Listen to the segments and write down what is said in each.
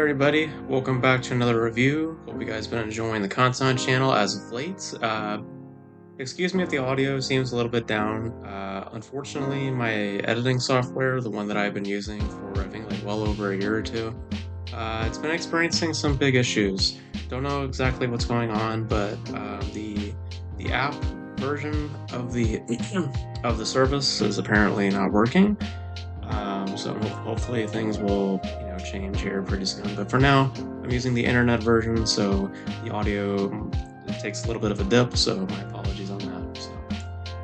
everybody, welcome back to another review. Hope you guys been enjoying the content channel as of late. Excuse me if the audio seems a little bit down. Unfortunately, my editing software, the one that I've been using for I think like well over a year or two, it's been experiencing some big issues. Don't know exactly what's going on, but the app version of the of the service is apparently not working. So hopefully things will, change here pretty soon. But for now, I'm using the internet version, so the audio it takes a little bit of a dip. So my apologies on that.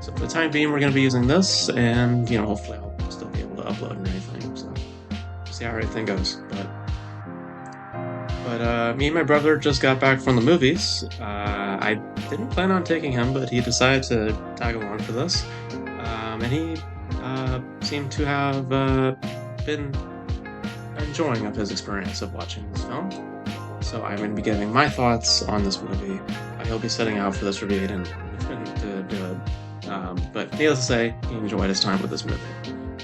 So for the time being, we're going to be using this, and hopefully I'll still be able to upload and everything. So we'll see how everything goes. But me and my brother just got back from the movies. I didn't plan on taking him, but he decided to tag along for this, and he seemed to have been enjoying of his experience of watching this film. So I'm going to be giving my thoughts on this movie. He'll be setting out for this review and to do it. But needless to say, he enjoyed his time with this movie.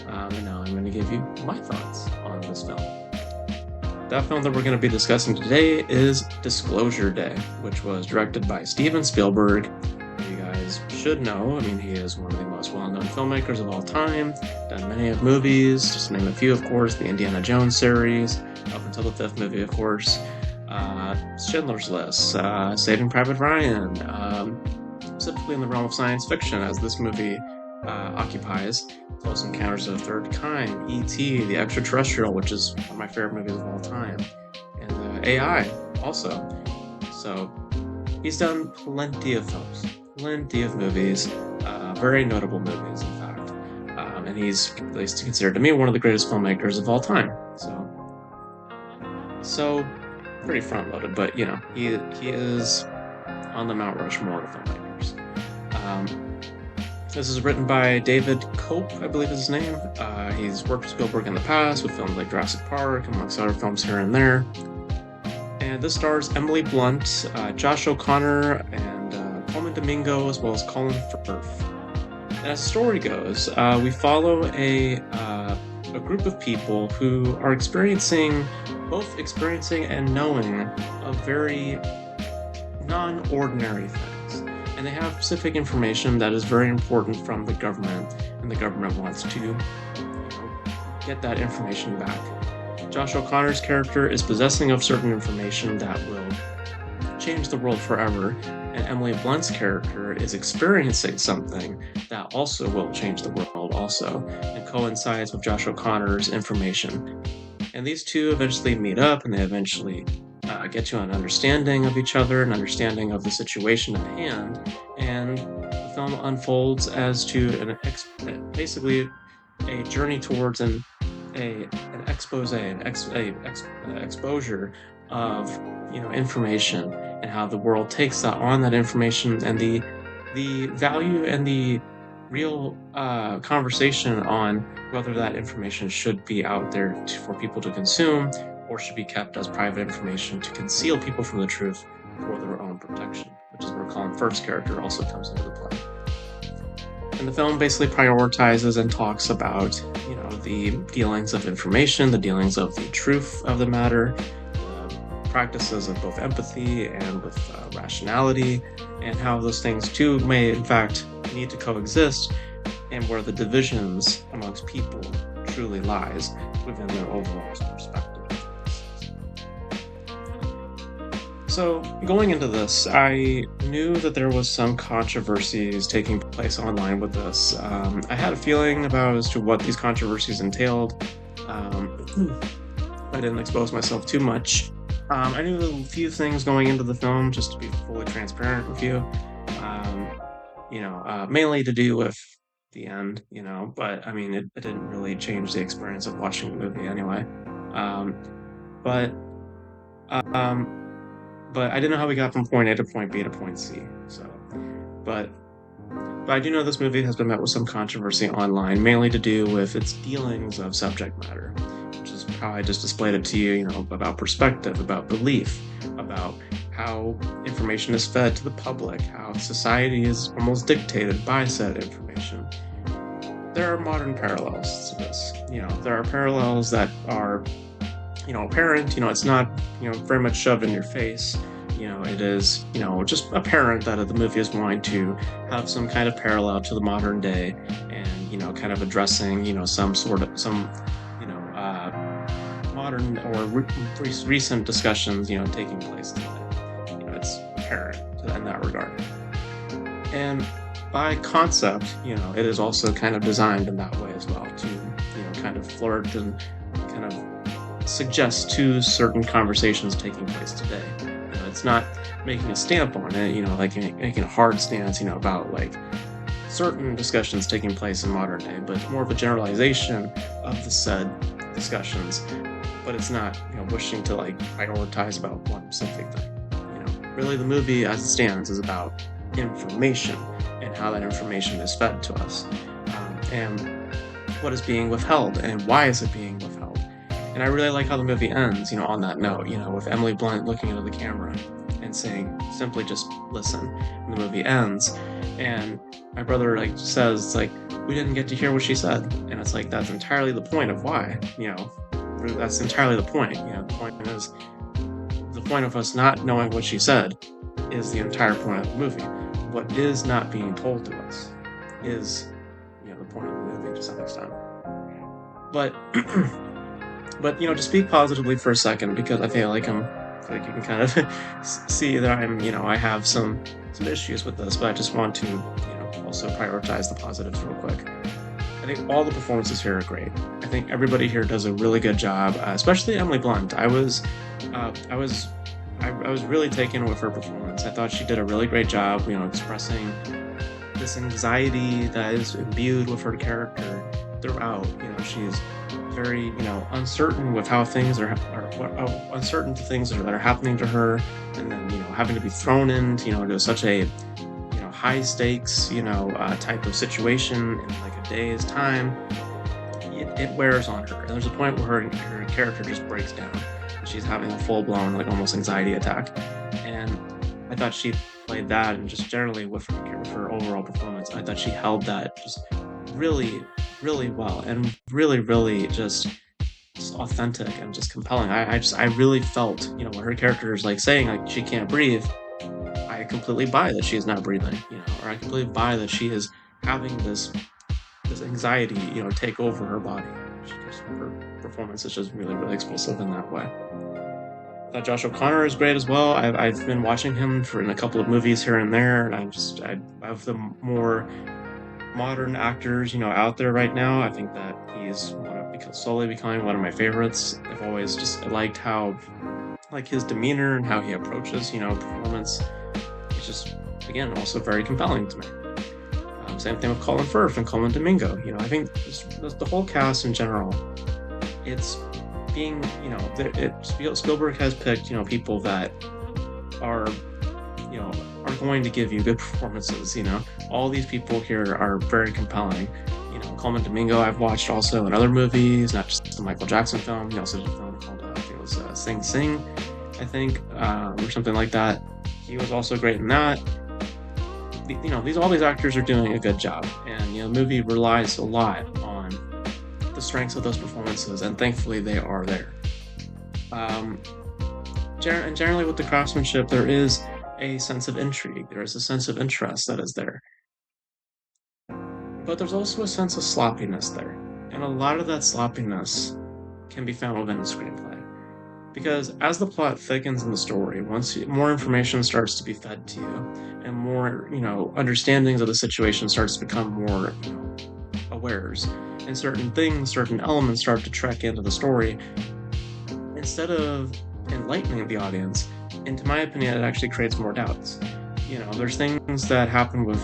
And now I'm going to give you my thoughts on this film. That film that we're going to be discussing today is Disclosure Day, which was directed by Steven Spielberg. You guys should know, he is one of the most well-known filmmakers of all time, done many of movies, just to name a few, of course, the Indiana Jones series, up until the fifth movie, of course, Schindler's List, Saving Private Ryan, specifically in the realm of science fiction, as this movie occupies, Close Encounters of the Third Kind, E.T., The Extraterrestrial, which is one of my favorite movies of all time, and AI, also. So, he's done plenty of films, plenty of movies, very notable movies, in fact. And he's, at least considered to me, one of the greatest filmmakers of all time. So pretty front-loaded, but he is on the Mount Rushmore of filmmakers. This is written by David Cope, I believe is his name. He's worked with Spielberg in the past with films like Jurassic Park, amongst other films here and there. And this stars Emily Blunt, Josh O'Connor, and Coleman Domingo, as well as Colin Firth. And as the story goes, we follow a group of people who are both experiencing and knowing of very non-ordinary things. And they have specific information that is very important from the government, and the government wants to get that information back. Josh O'Connor's character is possessing of certain information that will change the world forever, and Emily Blunt's character is experiencing something that also will change the world also, and coincides with Josh O'Connor's information. And these two eventually meet up, and they eventually get to an understanding of each other, an understanding of the situation at hand, and the film unfolds as to basically a journey towards an exposure of information, and how the world takes on that information, and the value and the real conversation on whether that information should be out there for people to consume, or should be kept as private information to conceal people from the truth for their own protection, which is where Colin Firth's character also comes into the play. And the film basically prioritizes and talks about, the dealings of information, the dealings of the truth of the matter, practices of both empathy and with rationality, and how those things too may in fact need to coexist, and where the divisions amongst people truly lies within their overall perspective. So, going into this, I knew that there was some controversies taking place online with this. I had a feeling about as to what these controversies entailed. I didn't expose myself too much. I knew a few things going into the film, just to be fully transparent with you. Mainly to do with the end, but it didn't really change the experience of watching the movie anyway. But I didn't know how we got from point A to point B to point C. But I do know this movie has been met with some controversy online, mainly to do with its dealings of subject matter, which is how I just displayed it to you, about perspective, about belief, about how information is fed to the public, how society is almost dictated by said information. There are modern parallels to this. There are parallels that are apparent. It's not very much shoved in your face. It is just apparent that the movie is wanting to have some kind of parallel to the modern day, and kind of addressing some modern or recent discussions taking place today. It's apparent in that regard. And by concept, it is also kind of designed in that way as well to, kind of flirt and kind of suggest to certain conversations taking place today. It's not making a stamp on it, like making a hard stance, about like certain discussions taking place in modern day, but it's more of a generalization of the said discussions. But it's not, wishing to like prioritize about one specific thing. Really, the movie as it stands is about information and how that information is fed to us, and what is being withheld and why is it being withheld. And I really like how the movie ends, on that note, with Emily Blunt looking into the camera and saying, simply just listen. And the movie ends, and my brother says, we didn't get to hear what she said. And it's like, that's entirely the point of why, that's entirely the point. The point is, the point of us not knowing what she said is the entire point of the movie. What is not being told to us is, the point of the movie to some extent. But, but to speak positively for a second, because I feel like you can kind of see that I have some issues with this, but I just want to, also prioritize the positives real quick. I think all the performances here are great. I think everybody here does a really good job, especially Emily Blunt. I was really taken with her performance. I thought she did a really great job, expressing this anxiety that is imbued with her character throughout. She's very, uncertain with how things are uncertain to things that are happening to her, and then, having to be thrown into such a, high stakes, type of situation in like a day's time. It wears on her. And there's a point where her character just breaks down. She's having a full-blown, almost anxiety attack. And I thought she played that, and just generally with her overall performance, I thought she held that just really, really well, and really, really just authentic and just compelling. I really felt, when her character is saying she can't breathe, I completely buy that she is not breathing, or I completely buy that she is having this anxiety, take over her body. Her performance is just really, really expressive in that way. I thought Josh O'Connor is great as well. I've been watching him in a couple of movies here and there, and I of the more modern actors, out there right now, I think that he's slowly becoming one of my favorites. I've always just liked how, his demeanor and how he approaches, performance. It's just, again, also very compelling to me. Same thing with Colin Firth and Colin Domingo. I think the whole cast in general, it's being, Spielberg has picked, people that are going to give you good performances. All these people here are very compelling. Colin Domingo I've watched also in other movies, not just the Michael Jackson film. He also did a film called, I think it was Sing Sing, I think, or something like that. He was also great in that. All these actors are doing a good job, and the movie relies a lot on the strengths of those performances, and thankfully they are there. And generally with the craftsmanship, there is a sense of intrigue, there is a sense of interest that is there. But there's also a sense of sloppiness there, and a lot of that sloppiness can be found within the screenplay. Because as the plot thickens in the story, once more information starts to be fed to you, and more, understandings of the situation starts to become more, awares, and certain elements start to trek into the story, instead of enlightening the audience, into my opinion, it actually creates more doubts. There's things that happen with,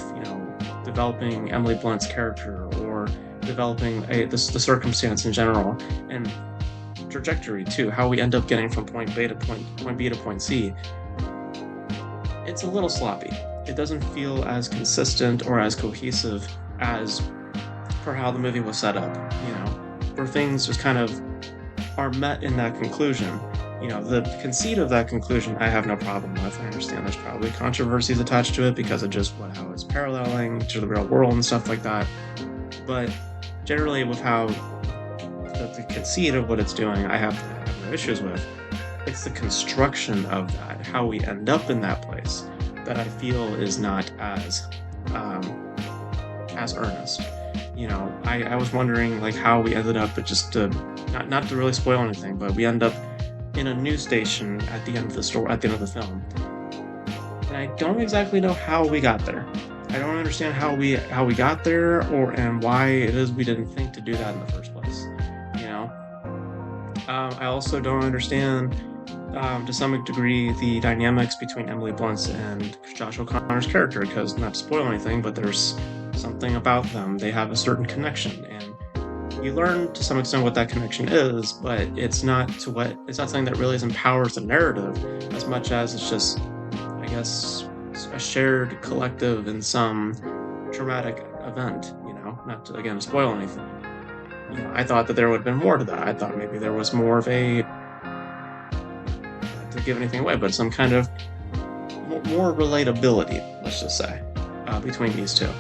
developing Emily Blunt's character, or developing the circumstance in general, and trajectory too, how we end up getting from point B to point C. It's a little sloppy. It doesn't feel as consistent or as cohesive as for how the movie was set up, where things just kind of are met in that conclusion. The conceit of that conclusion I have no problem with. I understand there's probably controversies attached to it because of just how it's paralleling to the real world and stuff like that. But generally with how the conceit of what it's doing, I have no issues with. It's the construction of that, how we end up in that place, that I feel is not um, as earnest. I was wondering like how we ended up, but just to not to really spoil anything, but we end up in a news station at the end of the story, at the end of the film, and I don't exactly know how we got there. I don't understand how we got there, or and why it is we didn't think to do that in the first place. You know, I also don't understand, to some degree, the dynamics between Emily Blunt's and Josh O'Connor's character, because not to spoil anything, but there's something about them. They have a certain connection, and you learn to some extent what that connection is, but it's not something that really empowers the narrative as much as it's just, I guess, a shared collective in some traumatic event. Not to again spoil anything. I thought that there would have been more to that. I thought maybe there was more of a, not to give anything away, but some kind of more relatability, let's just say, between these two.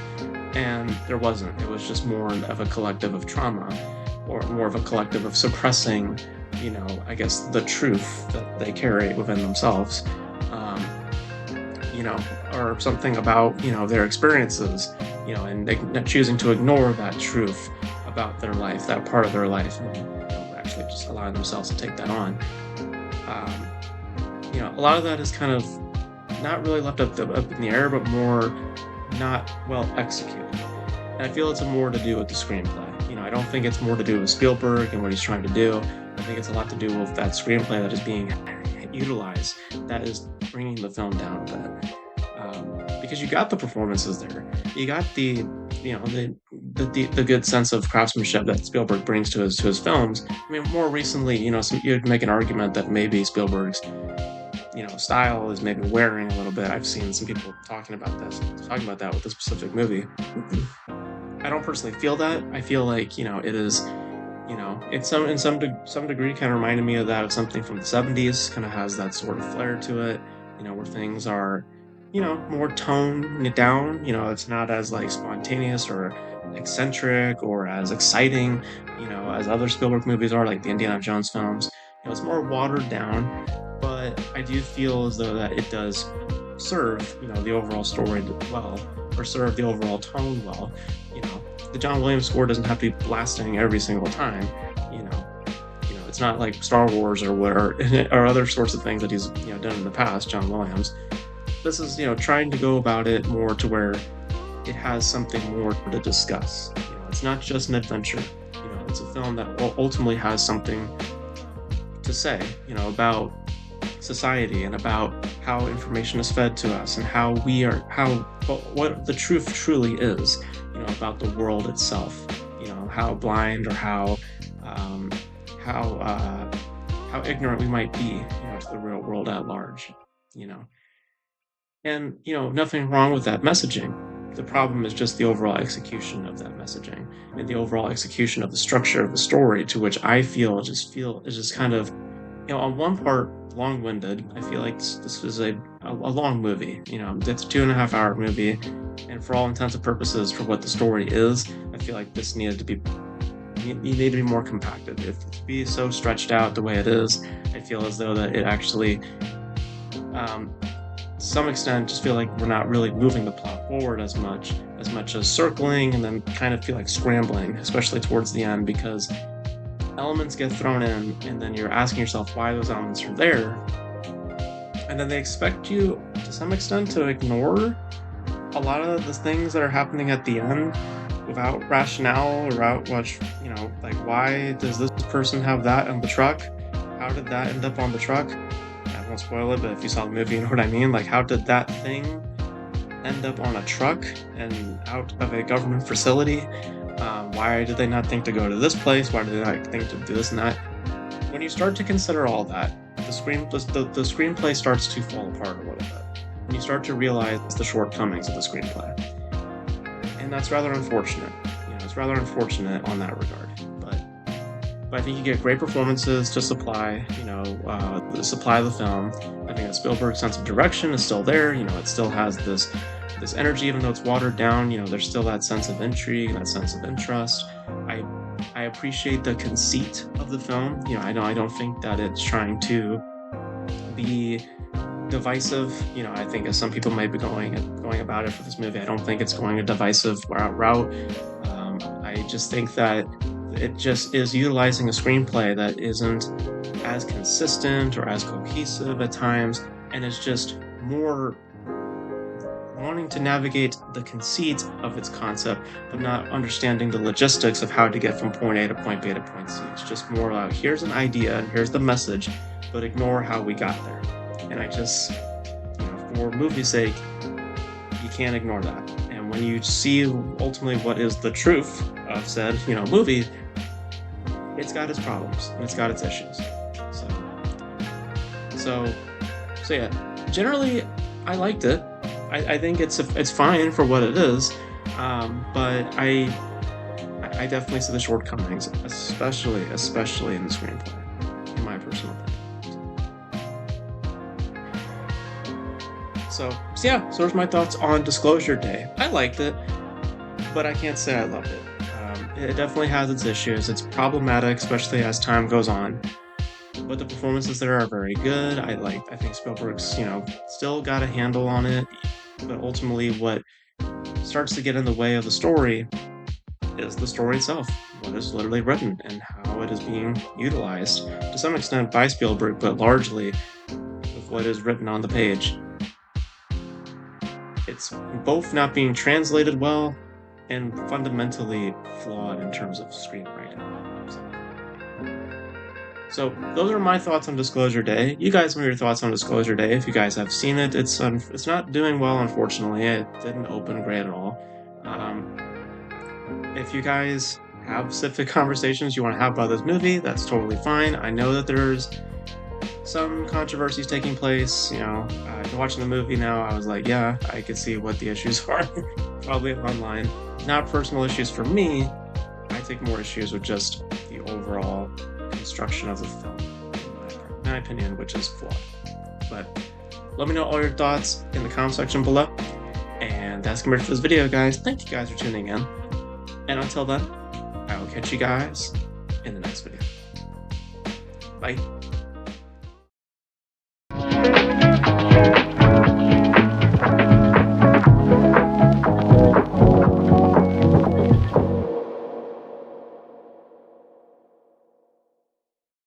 And there wasn't. It was just more of a collective of trauma, or more of a collective of suppressing, I guess, the truth that they carry within themselves, or something about, their experiences, and they choosing to ignore that truth about their life, that part of their life, and actually just allowing themselves to take that on. A lot of that is kind of not really left up in the air, but more not well executed. And I feel it's more to do with the screenplay. I don't think it's more to do with Spielberg and what he's trying to do. I think it's a lot to do with that screenplay that is being utilized, that is bringing the film down a bit. Because you got the performances there, you got the good sense of craftsmanship that Spielberg brings to his films. I mean, more recently, you'd make an argument that maybe Spielberg's style is maybe wearing a little bit. I've seen some people talking about that with this specific movie. I don't personally feel that. I feel like, it is, it's some degree kind of reminded me of that, of something from the 70s, kind of has that sort of flair to it, where things are, more toned down. It's not as like spontaneous or eccentric or as exciting, as other Spielberg movies are, like the Indiana Jones films. It's more watered down, but I do feel as though that it does serve, the overall story well, or serve the overall tone well. The John Williams score doesn't have to be blasting every single time. It's not like Star Wars or other sorts of things that he's done in the past. John Williams. This is trying to go about it more to where it has something more to discuss. It's not just an adventure. It's a film that ultimately has something to say. About society and about how information is fed to us and what the truth truly is, about the world itself, how blind or how ignorant we might be, to the real world at large, and, nothing wrong with that messaging. The problem is just the overall execution of that messaging and the overall execution of the structure of the story, to which I feel is just kind of, on one part, long-winded. I feel like this is a long movie. It's a 2.5-hour movie, and for all intents and purposes, for what the story is, I feel like this needed to be. You need to be more compacted. If to be so stretched out the way it is, I feel as though that it actually, to some extent, just feel like we're not really moving the plot forward as much as circling, and then kind of feel like scrambling, especially towards the end, because elements get thrown in, and then you're asking yourself why those elements are there, and then they expect you, to some extent, to ignore a lot of the things that are happening at the end without rationale, or without much, like, why does this person have that on the truck? How did that end up on the truck? I won't spoil it, but if you saw the movie, you know what I mean. Like, how did that thing end up on a truck and out of a government facility? Why did they not think to go to this place? Why did they not think to do this and that? When you start to consider all that, the screenplay starts to fall apart a little bit. And you start to realize the shortcomings of the screenplay. And that's rather unfortunate. It's rather unfortunate on that regard. But I think you get great performances to supply, the film. I think that Spielberg's sense of direction is still there. It still has this energy, even though it's watered down. There's still that sense of intrigue, that sense of interest. I I appreciate the conceit of the film. You know, I don't think that it's trying to be divisive. You know, I think as some people might be going about it for this movie, I don't think it's going a divisive route. I just think that it just is utilizing a screenplay that isn't as consistent or as cohesive at times, and it's just more wanting to navigate the conceit of its concept, but not understanding the logistics of how to get from point A to point B to point C. It's just more like, here's an idea and here's the message, but ignore how we got there. And I just, you know, for movie's sake, you can't ignore that. And when you see ultimately what is the truth of said, you know, movie, it's got its problems and it's got its issues. So yeah, generally, I liked it. I think it's fine for what it is, but I definitely see the shortcomings, especially in the screenplay, in my personal opinion. So yeah, so there's my thoughts on Disclosure Day. I liked it, but I can't say I loved it. It definitely has its issues. It's problematic, especially as time goes on. But the performances there are very good. I think Spielberg's, you know, still got a handle on it. But ultimately, what starts to get in the way of the story is the story itself, what is literally written and how it is being utilized to some extent by Spielberg, but largely with what is written on the page. It's both not being translated well and fundamentally flawed in terms of screenwriting. So those are my thoughts on Disclosure Day. You guys, what are your thoughts on Disclosure Day? If you guys have seen it, it's not doing well, unfortunately. It didn't open great at all. If you guys have specific conversations you want to have about this movie, that's totally fine. I know that there's some controversies taking place. You know, watching the movie now, I was like, yeah, I could see what the issues are. Probably online. Not personal issues for me. I take more issues with just the overall construction of the film, in my opinion, which is flawed. But let me know all your thoughts in the comment section below. And that's gonna be it for this video, guys. Thank you guys for tuning in. And until then, I will catch you guys in the next video. Bye.